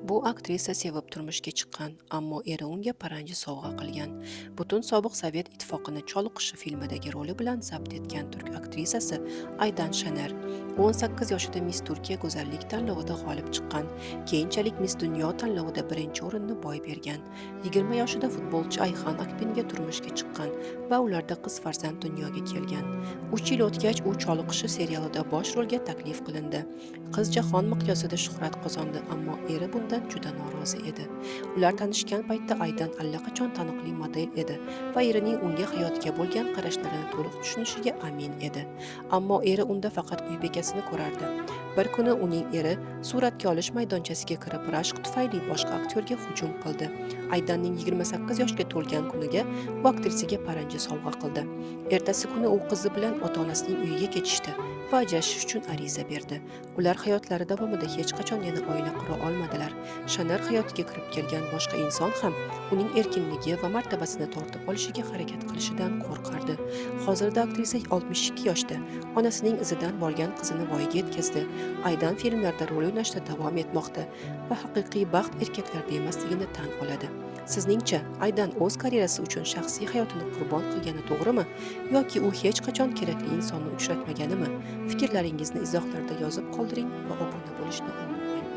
Bu aktrisa sevib turmushga chiqqan, ammo eri unga paranji sovg'a qilgan. Butun sobiq Sovet ittifoqini Choliqushi filmidagi roli bilan zabt etgan turk aktrisasi Aydan Shaner. U 18 yoshida Miss Turkiya go'zallik tanlovida g'olib chiqqan. Keyinchalik Miss Dunyo tanlovida birinchi o'rinni boy bergan. 20 yoshida futbolchi Ayxan Akpinga turmushga chiqqan va ularda qiz farzand dunyoga kelgan. 3 yil o'tgach u Choliqushi serialida bosh rolga taklif qilindi. Qiz jahon miqyosida shuhrat qozondi, ammo eri bundan juda norozi edi. Ular tanishgan paytda Aydan allaqachon taniqli model edi va erining unga hayotga bo'lgan qarashlarini to'liq tushunishiga amin edi. Ammo eri unda faqat uy bekasini ko'rardi. Bir kuni uning eri suratga olish maydonchasiga kirib, rashk tufayli boshqa aktyorga hujum qildi. Aydanning 28 yoshga to'lgan kuniga u aktrisaga paranji sovg'a qildi. Ertasi kuni u qizi bilan ota-onasining uyiga ketishdi va ajrashish uchun ariza berdi. Ular hayotlari davomida hech qachon yana oila qura olmadilar. Shanar hayotiga kirib kelgan boshqa inson ham uning erkinligi va martabasini tortib olishiga harakat qilishidan qo'rqardi. Hozirda aktrisa 62 yoshda, onasining izidan borgan qizini voyaga yetkazdi. Aydan filmlarda rol o'ynashda davom etmoqda va haqiqiy baxt erkaklarda emasligini tan oladi. Sizningcha, Aydan o'z karyerasi uchun shaxsiy hayotini qurbon qilgani to'g'rimi yoki u hech qachon kerakli insonni uchratmaganimi? Fikrlaringizni izohlarda yozib qoldiring va obuna bo'lishni unutmang.